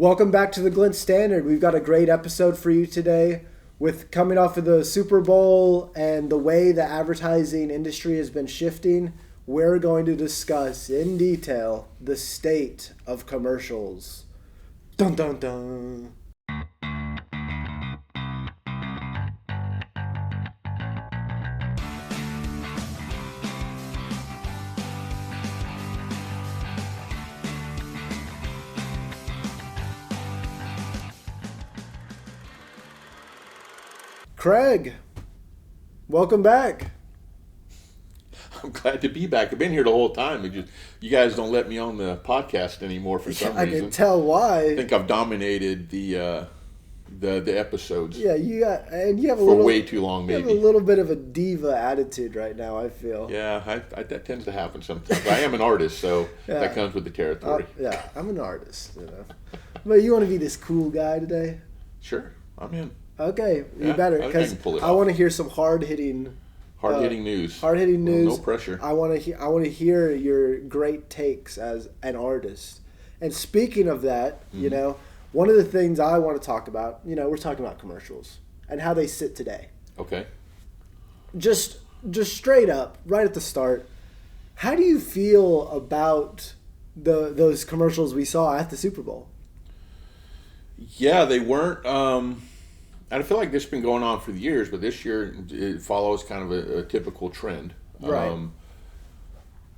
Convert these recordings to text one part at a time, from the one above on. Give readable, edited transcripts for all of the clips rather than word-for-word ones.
Welcome back to the Glint Standard. We've got a great episode for you today. With coming off of the Super Bowl and the way the advertising industry has been shifting, we're going to discuss in detail the state of commercials. Dun dun dun. Craig, welcome back. I'm glad to be back. I've been here the whole time. You guys don't let me on the podcast anymore for some reason. I can tell why. I think I've dominated the episodes. Yeah, you have way too long. Maybe you have a little bit of a diva attitude right now, I feel. Yeah, that tends to happen sometimes. I am an artist, so that comes with the territory. Yeah, I'm an artist, But you want to be this cool guy today? Sure, I'm in. Okay, you better, because I want to hear some hard-hitting news. Hard-hitting news. No pressure. I want to hear your great takes as an artist. And speaking of that, one of the things I want to talk about, we're talking about commercials and how they sit today. Okay. Just straight up, right at the start, how do you feel about those commercials we saw at the Super Bowl? Yeah, they weren't. I feel like this has been going on for years, but this year it follows kind of a typical trend. Right.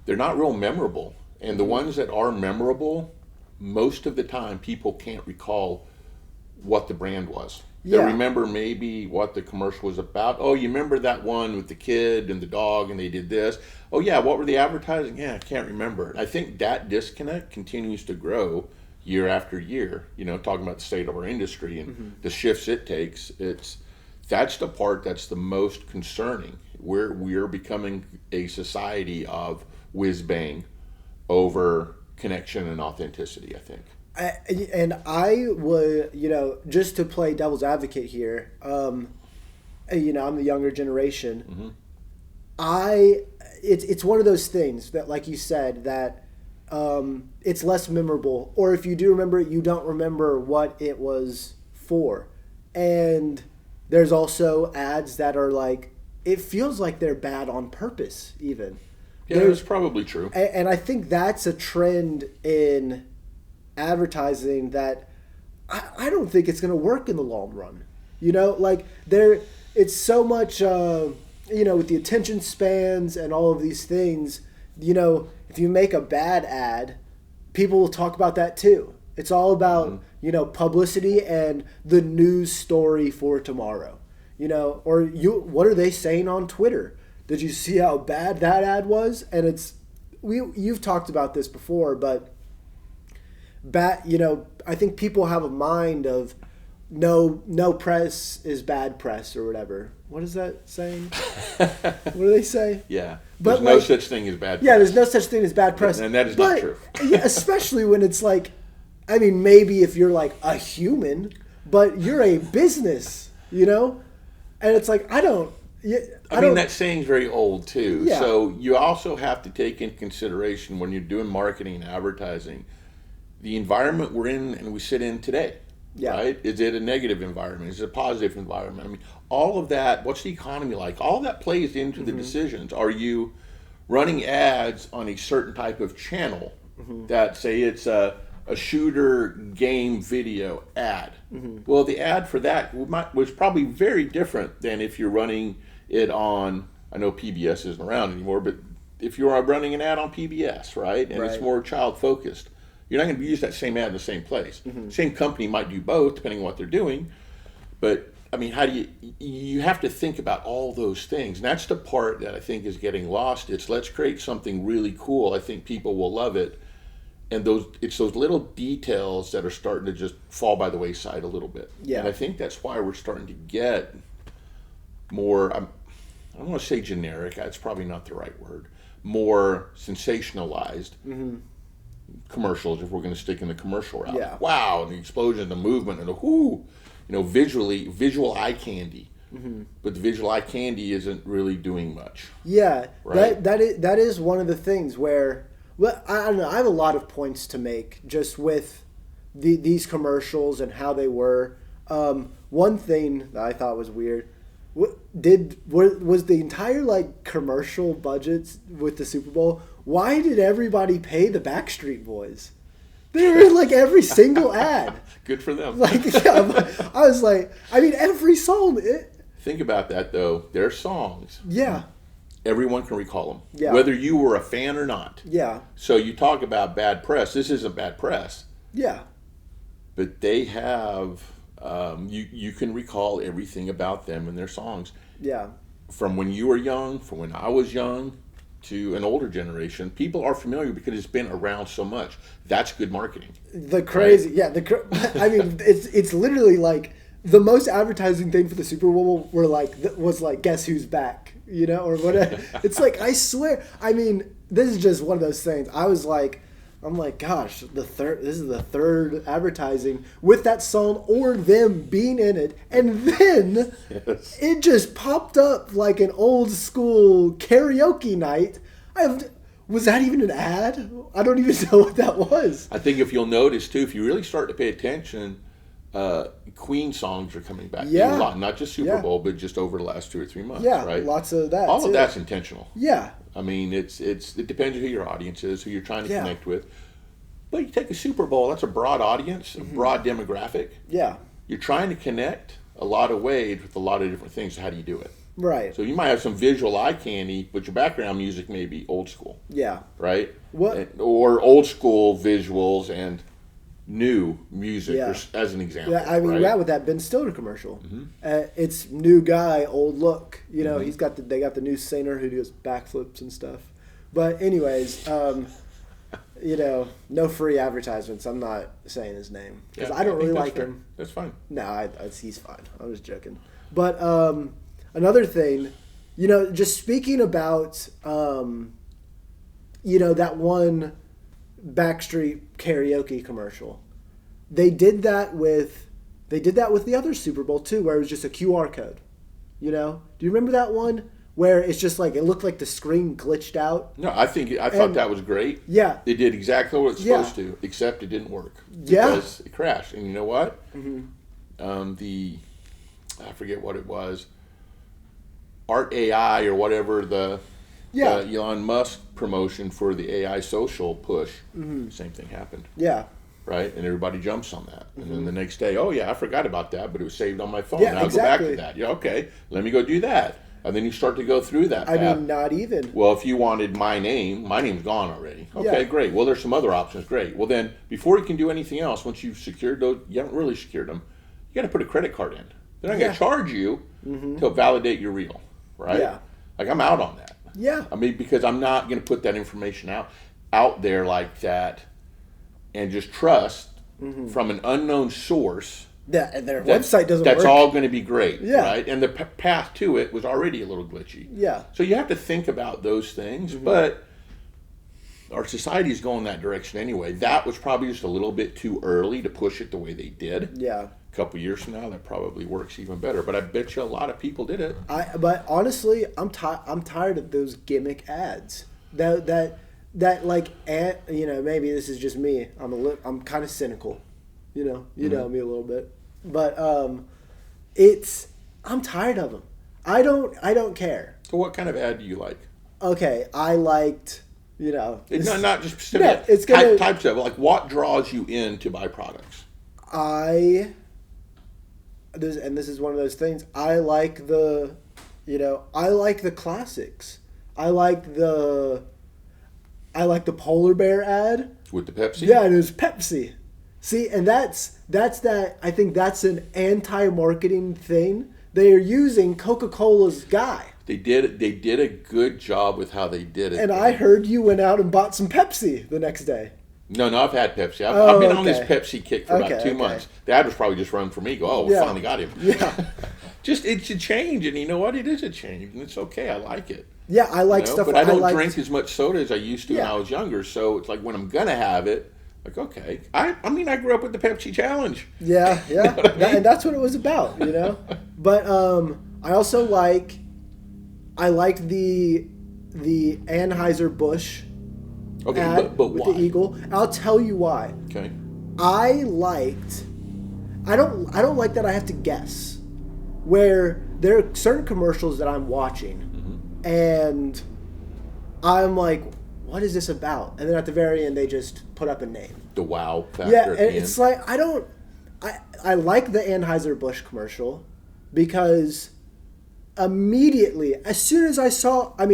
They're not real memorable. And the ones that are memorable, most of the time people can't recall what the brand was. Yeah. They remember maybe what the commercial was about. Oh, you remember that one with the kid and the dog and they did this? Oh, yeah, what were the advertising? Yeah, I can't remember. I think that disconnect continues to grow year after year, talking about the state of our industry and the shifts it takes. That's the part that's the most concerning. We're becoming a society of whiz bang over connection and authenticity, I think. I would, just to play devil's advocate here, I'm the younger generation. It's one of those things that, like you said, that it's less memorable, or if you do remember it, you don't remember what it was for. And there's also ads that are like, it feels like they're bad on purpose even. Yeah, that's probably true. And I think that's a trend in advertising that I don't think it's going to work in the long run. It's so much, with the attention spans and all of these things, if you make a bad ad, people will talk about that too. It's all about, publicity and the news story for tomorrow. What are they saying on Twitter? Did you see how bad that ad was? And you've talked about this before, but I think people have a mind of no press is bad press or whatever. What is that saying? What do they say? Yeah. There's no such thing as bad press. Yeah, there's no such thing as bad press. And that is not true. Yeah, especially when it's like, maybe if you're like a human, but you're a business, And it's like, that saying's very old too. Yeah. So you also have to take into consideration when you're doing marketing and advertising, the environment we're in and we sit in today. Yeah. Right? Is it a negative environment? Is it a positive environment? All of that, what's the economy like? All that plays into the decisions. Are you running ads on a certain type of channel that, say, it's a shooter game video ad? Well, the ad for that was probably very different than if you're running it on, I know PBS isn't around anymore, but if you're running an ad on PBS, right? And it's more child-focused. You're not going to use that same ad in the same place. Same company might do both, depending on what they're doing. But, how do you have to think about all those things. And that's the part that I think is getting lost. It's let's create something really cool. I think people will love it. And it's those little details that are starting to just fall by the wayside a little bit. Yeah. And I think that's why we're starting to get more, I don't want to say generic, that's probably not the right word, more sensationalized commercials, if we're going to stick in the commercial route. Yeah. Wow, the explosion, the movement, and visual eye candy. But the visual eye candy isn't really doing much. Yeah, right? that is one of the things where, well, I don't know, I have a lot of points to make just with these commercials and how they were. One thing that I thought was weird, was the entire like commercial budgets with the Super Bowl? Why did everybody pay the Backstreet Boys? They were in like every single ad. Good for them. Like, yeah, I was like, I mean, every song. Think about that though. Their songs. Yeah. Everyone can recall them. Yeah. Whether you were a fan or not. Yeah. So you talk about bad press. This isn't bad press. Yeah. But they have, you can recall everything about them and their songs. Yeah. From when you were young, from when I was young, to an older generation, people are familiar because it's been around so much. That's good marketing. The crazy, right? Yeah. I mean, it's literally like the most advertising thing for the Super Bowl was like, guess who's back, you know, or whatever. It's like, I swear. I mean, this is just one of those things. I'm like, gosh, this is the third advertising with that song or them being in it, and then it just popped up like an old school karaoke night. Was that even an ad? I don't even know what that was. I think if you'll notice too, if you really start to pay attention, Queen songs are coming back. Yeah. A lot, not just Super Bowl, but just over the last 2 or 3 months. Yeah, right? Lots of that. All of that's intentional. Yeah. I mean, it depends who your audience is, who you're trying to connect with. But you take a Super Bowl, that's a broad audience, a broad demographic. Yeah. You're trying to connect a lot of ways with a lot of different things. How do you do it? Right. So you might have some visual eye candy, but your background music may be old school. Yeah. Right? What? Or old school visuals and new music, Yeah. as an example. Yeah, I mean, right? with that Ben Stiller commercial. Mm-hmm. It's new guy, old look. You know, they got the new singer who does backflips and stuff. But anyways, you know, no free advertisements. I'm not saying his name because I don't really like him. That's fine. No, he's fine. I was joking. But another thing, you know, just speaking about, you know, that one Backstreet karaoke commercial. They did that with the other Super Bowl too, where it was just a QR code. You know, do you remember that one where it's just like it looked like the screen glitched out? No, I thought that was great. Yeah, it did exactly what it's supposed to, except it didn't work because it crashed. And you know what? I forget what it was. Art AI or whatever the Elon Musk promotion for the AI social push. Same thing happened. Yeah. Right? And everybody jumps on that. And then the next day, oh yeah, I forgot about that, but it was saved on my phone. Yeah, now exactly. I'll go back to that. Yeah, okay. Let me go do that. And then you start to go through that path. I mean, not even. Well, if you wanted my name's gone already. Okay, great. Well, there's some other options. Great. Well, then, before you can do anything else, once you've secured those, you haven't really secured them, you got to put a credit card in. They're not going to charge you to validate you're real, right? Yeah. Like, I'm out on that. Yeah. I mean, because I'm not going to put that information out there like that and just trust from an unknown source. Their website doesn't work. That's all going to be great, Yeah. right? And the path to it was already a little glitchy. Yeah. So you have to think about those things, but our society is going that direction anyway. That was probably just a little bit too early to push it the way they did. Yeah. A couple years from now, that probably works even better. But I bet you a lot of people did it. But honestly, I'm tired of those gimmick ads. That like you know, maybe this is just me. I'm kind of cynical. You know me a little bit, but I'm tired of them. I don't care. So what kind of ad do you like? Okay, I liked, you know, not just specific. Yeah, types of, like, what draws you in to buy products? This is one of those things. I like the classics. I like the polar bear ad With the Pepsi? Yeah, and it was Pepsi. See, and that's that. I think that's an anti-marketing thing. They are using Coca-Cola's guy. They did a good job with how they did it. And I heard you went out and bought some Pepsi the next day. No, I've had Pepsi. I've been on this okay. Pepsi kick for about 2 months. The ad was probably just run for me. We finally got him. Yeah. Just, it's a change, and you know what? It is a change, and it's okay. I like it. Yeah, I like stuff. But I don't drink as much soda as I used to when I was younger, so it's like when I'm going to have it, like, okay. I mean, I grew up with the Pepsi Challenge. Yeah. You know what I mean? And that's what it was about, you know? But I also liked the Anheuser-Busch Okay, ad but with why? the eagle. I'll tell you why. Okay. I liked. I don't like that I have to guess. Where there are certain commercials that I'm watching, and I'm like, what is this about? And then at the very end, they just put up a name. The wow factor. Yeah, and it's like I like the Anheuser-Busch commercial because immediately, as soon as I saw, I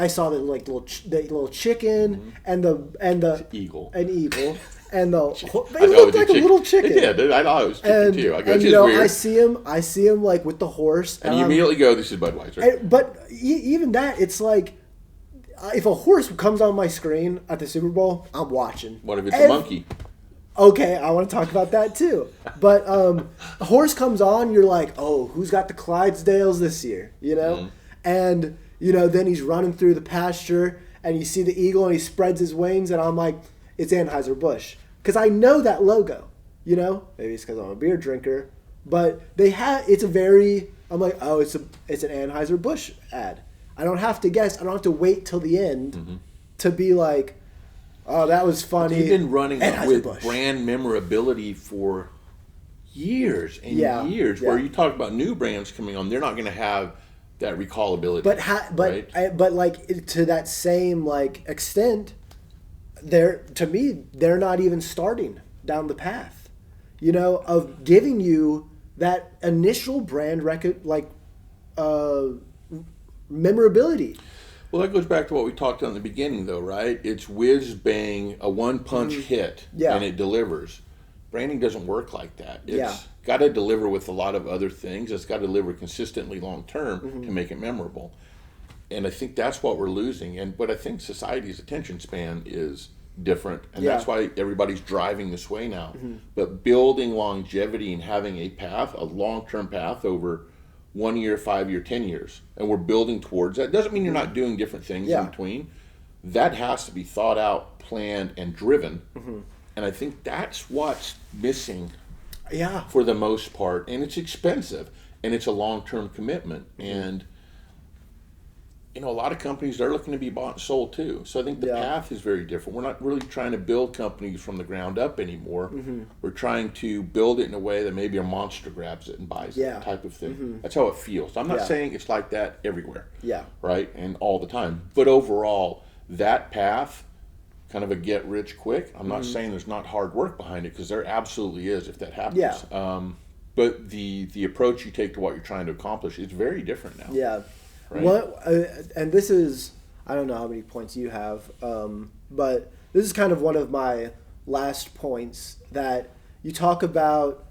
saw the like little chicken and the eagle and the it looked like a little chicken. It did. I thought it was chicken too. I go, and weird. I see him like with the horse, and you immediately go, "This is Budweiser." But even that, it's like, if a horse comes on my screen at the Super Bowl, I'm watching. What if it's a monkey? Okay, I want to talk about that too. But a horse comes on, you're like, oh, who's got the Clydesdales this year? And then he's running through the pasture, and you see the eagle, and he spreads his wings, and I'm like, it's Anheuser-Busch, because I know that logo. Maybe it's because I'm a beer drinker, but it's a very. I'm like, oh, it's an Anheuser-Busch ad. I don't have to guess. I don't have to wait till the end to be like, oh, that was funny. You've been running with brand memorability for years and years. Where you talk about new brands coming on, they're not going to have that recallability. But like to that same like extent, they're not even starting down the path, of giving you that initial brand memorability. Well, that goes back to what we talked about in the beginning, though, right? It's whiz bang, a one punch hit, and it delivers. Branding doesn't work like that. It's got to deliver with a lot of other things. It's got to deliver consistently long term to make it memorable. And I think that's what we're losing. But I think society's attention span is different, and that's why everybody's driving this way now. But building longevity and having a long-term path over 1 year, 5 year, 10 years, and we're building towards that. Doesn't mean you're not doing different things in between. That has to be thought out, planned, and driven. And I think that's what's missing for the most part. And it's expensive, and it's a long-term commitment. And a lot of companies, they're looking to be bought and sold too. So I think the path is very different. We're not really trying to build companies from the ground up anymore. We're trying to build it in a way that maybe a monster grabs it and buys it, type of thing. That's how it feels. I'm not saying it's like that everywhere, right, and all the time. But overall, that path, kind of a get rich quick. I'm not saying there's not hard work behind it, because there absolutely is if that happens. But the approach you take to what you're trying to accomplish is very different now. Yeah. Right? And this is, I don't know how many points you have, but this is kind of one of my last points that you talk about.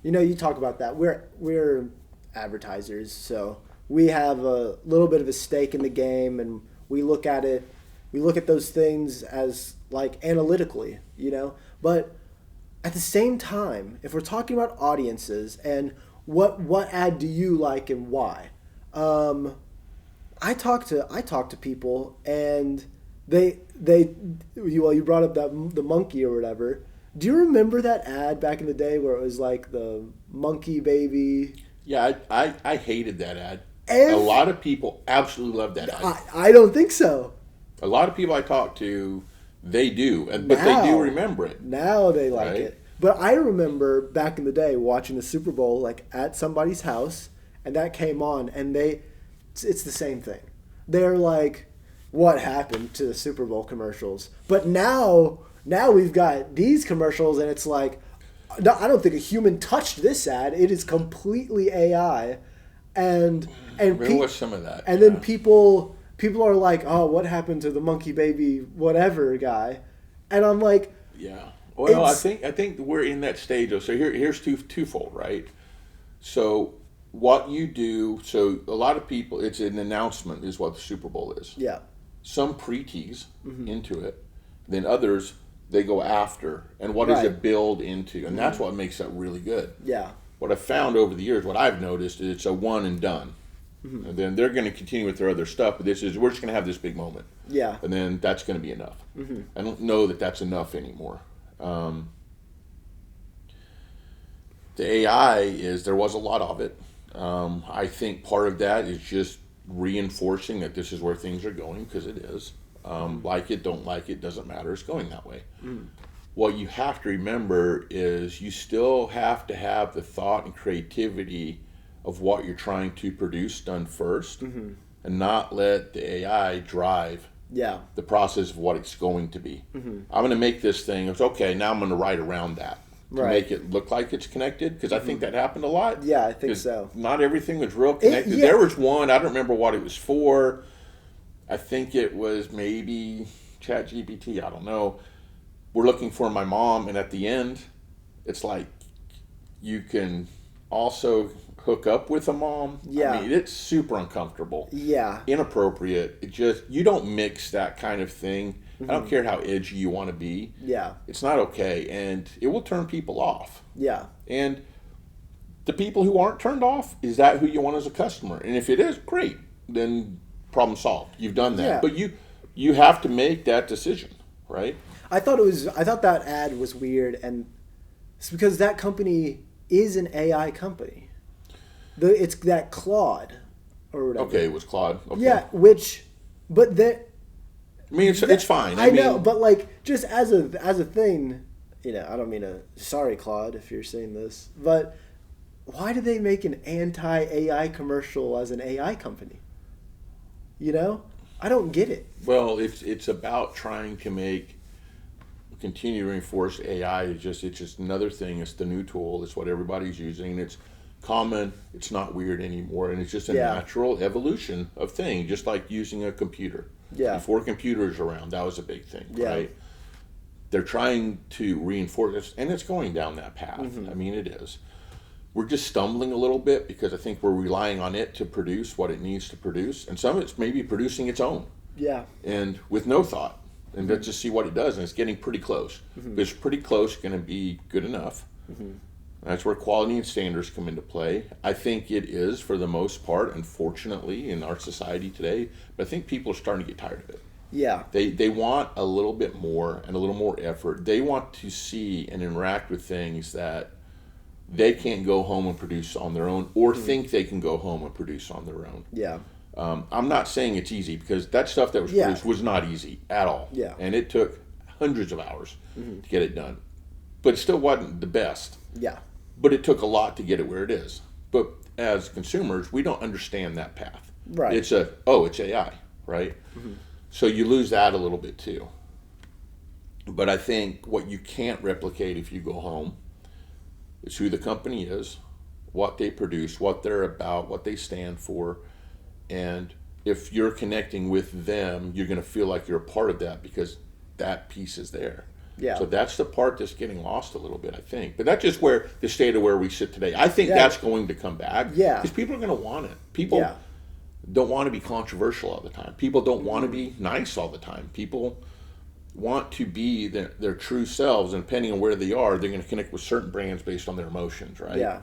That we're advertisers, so we have a little bit of a stake in the game, and we look at it. We look at those things as like analytically, But at the same time, if we're talking about audiences and what ad do you like and why? I talk to people, and you brought up the monkey or whatever. Do you remember that ad back in the day where it was like the monkey baby? Yeah, I hated that ad. A lot of people absolutely loved that ad. I don't think so. A lot of people I talk to, they do, but they do remember it. Now they like it. But I remember back in the day watching the Super Bowl like at somebody's house, and that came on, and it's the same thing. They're like, what happened to the Super Bowl commercials? But now we've got these commercials, and it's like, no, I don't think a human touched this ad. It is completely AI, and there was some of that. And then people are like, oh, what happened to the monkey baby whatever guy? And I'm like, yeah. Well, I think we're in that stage. So here's twofold, right? So what you do, so a lot of people, it's an announcement is what the Super Bowl is. Yeah. Some pre-tease into it, then others, they go after. And what does it build into? And that's what makes that really good. Yeah. What I've found over the years, what I've noticed, is it's a one and done. And then they're going to continue with their other stuff, but we're just going to have this big moment. Yeah. And then that's going to be enough. I don't know that that's enough anymore. The AI there was a lot of it. I think part of that is just reinforcing that this is where things are going, because it is. Like it, don't like it, doesn't matter. It's going that way. what you have to remember is you still have to have the thought and creativity of what you're trying to produce done first, and not let the AI drive the process of what it's going to be. I'm going to make this thing. It's okay. Now I'm going to write around that to make it look like it's connected, because I think that happened a lot. Yeah, I think so. Not everything was real connected. There was one, I don't remember what it was for. I think it was maybe ChatGPT. I don't know. We're looking for my mom, and at the end, it's like you can also hook up with a mom. Yeah. I mean, it's super uncomfortable. Yeah. Inappropriate. It just, you don't mix that kind of thing. I don't care how edgy you want to be. Yeah. It's not okay, and it will turn people off. Yeah. And the people who aren't turned off, is that who you want as a customer? And if it is, great. Then problem solved. You've done that. Yeah. But you have to make that decision, right? I thought that ad was weird, and it's because that company is an AI company. It's that Claude or whatever. Okay, it was Claude. Okay. Yeah, but that. I mean, it's fine. I know, but like just as a thing, I don't mean to. Sorry, Claude, if you're saying this, but why do they make an anti-AI commercial as an AI company? I don't get it. Well, it's about trying to continue to reinforce AI. It's just another thing. It's the new tool. It's what everybody's using. It's common. It's not weird anymore, and it's just a natural evolution of things. Just like using a computer. Yeah. Before computers around, that was a big thing, right? They're trying to reinforce this, and it's going down that path. I mean, it is. We're just stumbling a little bit because I think we're relying on it to produce what it needs to produce, and some of it's maybe producing its own. Yeah. And with no thought. And let's just see what it does, and it's getting pretty close. If it's pretty close, going to be good enough. That's where quality and standards come into play. I think it is, for the most part, unfortunately, in our society today. But I think people are starting to get tired of it. Yeah. They want a little bit more and a little more effort. They want to see and interact with things that they can't go home and produce on their own, or think they can go home and produce on their own. Yeah. I'm not saying it's easy, because that stuff that was produced was not easy at all. Yeah. And it took hundreds of hours to get it done. But it still wasn't the best. Yeah. But it took a lot to get it where it is. But as consumers, we don't understand that path. Right. It's AI, right? So you lose that a little bit too. But I think what you can't replicate if you go home is who the company is, what they produce, what they're about, what they stand for. And if you're connecting with them, you're going to feel like you're a part of that, because that piece is there. Yeah. So that's the part that's getting lost a little bit, I think. But that's just where the state of where we sit today. I think that's going to come back. Yeah. Because people are going to want it. People don't want to be controversial all the time. People don't want to be nice all the time. People want to be their true selves, and depending on where they are, they're going to connect with certain brands based on their emotions, right? Yeah.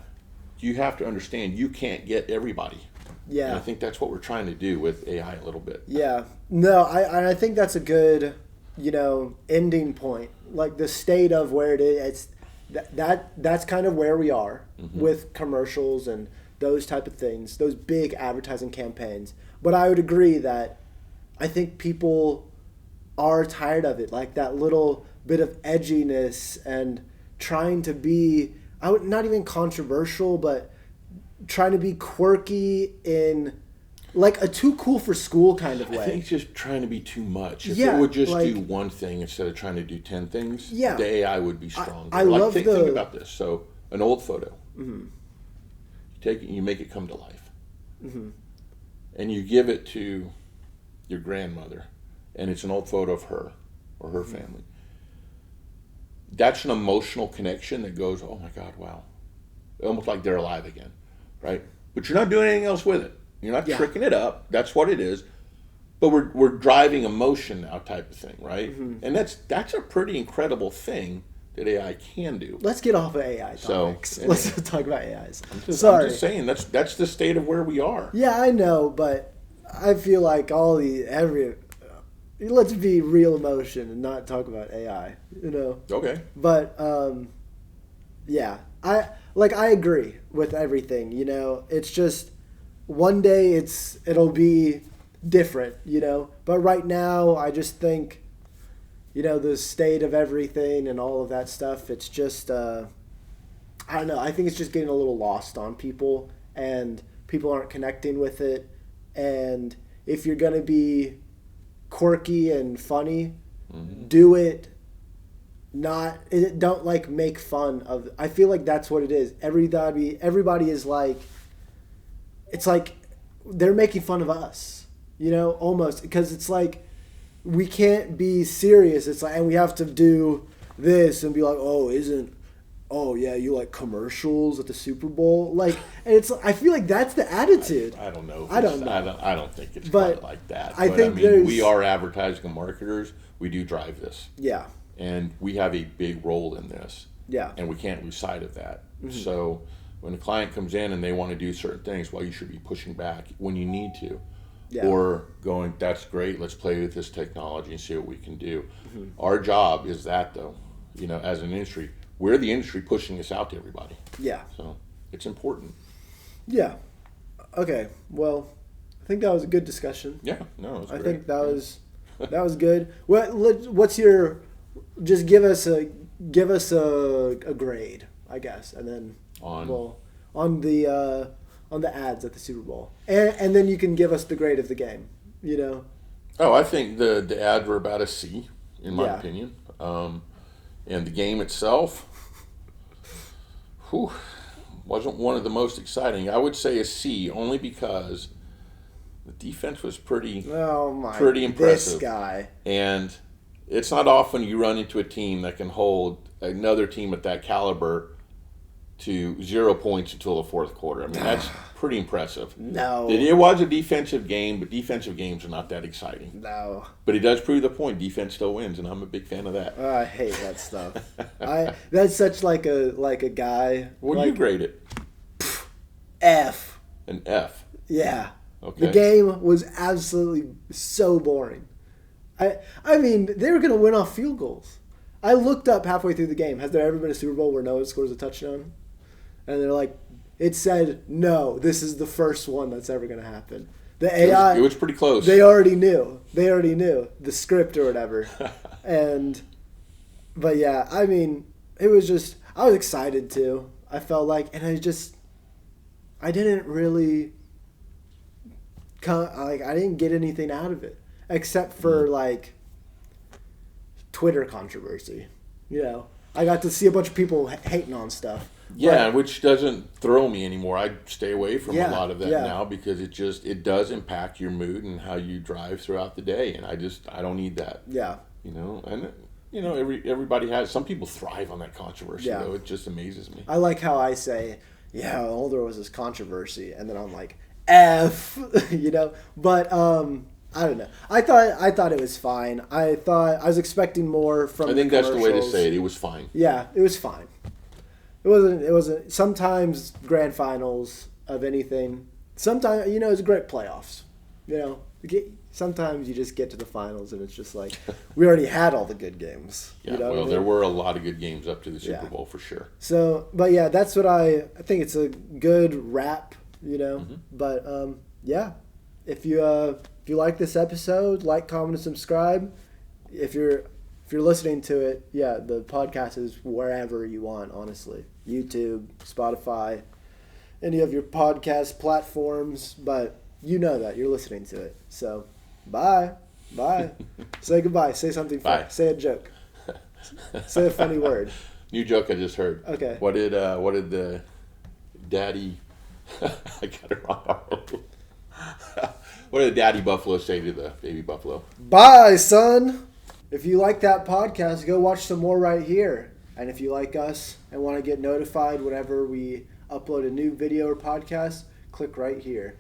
You have to understand you can't get everybody. Yeah. And I think that's what we're trying to do with AI a little bit. Yeah. No, I think that's a good, ending point. Like the state of where it is, that's kind of where we are with commercials and those type of things, those big advertising campaigns. But I would agree that I think people are tired of it, like that little bit of edginess and trying to be, not even controversial, but trying to be quirky in like a too cool for school kind of way. I think it's just trying to be too much. If it would just do one thing instead of trying to do 10 things, the AI would be stronger. Think about this. So an old photo, you take it, you make it come to life, and you give it to your grandmother, and it's an old photo of her or her family. That's an emotional connection that goes, oh my God, wow. Almost like they're alive again, right? But you're not doing anything else with it. You're not tricking it up. That's what it is. But we're driving emotion now, type of thing, right? And that's a pretty incredible thing that AI can do. Let's get off of AI topics. Anyway. Let's talk about AIs. I'm just saying that's the state of where we are. Yeah, I know, but I feel like let's be real emotion and not talk about AI, Okay. But yeah, I agree with everything, It's just one day it'll be different, But right now I just think the state of everything and all of that stuff. It's just, I don't know. I think it's just getting a little lost on people, and people aren't connecting with it. And if you're going to be quirky and funny, do it. Don't like make fun of. I feel like that's what it is. Everybody is like, it's like they're making fun of us, almost, because it's like we can't be serious. It's like, and we have to do this and be like, oh yeah, you like commercials at the Super Bowl, like, and it's. I feel like that's the attitude. I don't know. I don't know. I don't think it's but quite like that. I think we are advertising and marketers. We do drive this. Yeah. And we have a big role in this. Yeah. And we can't lose sight of that. So when a client comes in and they want to do certain things, well, you should be pushing back when you need to. Yeah. Or going, that's great, let's play with this technology and see what we can do. Our job is that, though, as an industry. We're the industry pushing this out to everybody. Yeah. So it's important. Yeah. Okay. Well, I think that was a good discussion. Yeah. No, it was great. I think that was good. What's your... Just give us a grade, I guess, and then on the ads at the Super Bowl, and then you can give us the grade of the game. Oh, I think the ads were about a C, in my opinion, and the game itself, wasn't one of the most exciting. I would say a C, only because the defense was pretty impressive. This guy. And it's not often you run into a team that can hold another team at that caliber to 0 points until the fourth quarter. I mean, that's pretty impressive. No. It was a defensive game, but defensive games are not that exciting. No. But it does prove the point. Defense still wins, and I'm a big fan of that. I hate that stuff. That's such like a guy. What do you grade it? F. An F. Yeah. Okay. The game was absolutely so boring. I mean, they were going to win off field goals. I looked up halfway through the game. Has there ever been a Super Bowl where Noah scores a touchdown? And they're like, it said, no, this is the first one that's ever going to happen. The AI... It was pretty close. They already knew. the script or whatever. But yeah, I mean, it was just... I was excited too. I felt like... And I didn't really... I didn't get anything out of it. Except for, Twitter controversy. I got to see a bunch of people hating on stuff. Yeah, which doesn't throw me anymore. I stay away from a lot of that now because it does impact your mood and how you drive throughout the day, and I don't need that. Yeah. Everybody has. Some people thrive on that controversy, though. It just amazes me. I like how I say, all there was this controversy, and then I'm like, F, But, I don't know. I thought it was fine. I was expecting more from. I think that's the way to say it. It was fine. Yeah, it was fine. It wasn't. Sometimes grand finals of anything. Sometimes it's great playoffs. Sometimes you just get to the finals and it's just like we already had all the good games. Yeah, there were a lot of good games up to the Super Bowl for sure. So, but yeah, that's what I think. It's a good wrap. But if you like this episode, like, comment, and subscribe. If you're listening to it, the podcast is wherever you want, honestly. YouTube, Spotify, any of your podcast platforms, but that you're listening to it. So, bye. Say goodbye. Say something funny. Bye. Say a joke. Say a funny word. New joke I just heard. Okay. What did the daddy... I got it wrong. What did the daddy buffalo say to the baby buffalo? Bye, son. If you like that podcast, go watch some more right here. And if you like us and want to get notified whenever we upload a new video or podcast, click right here.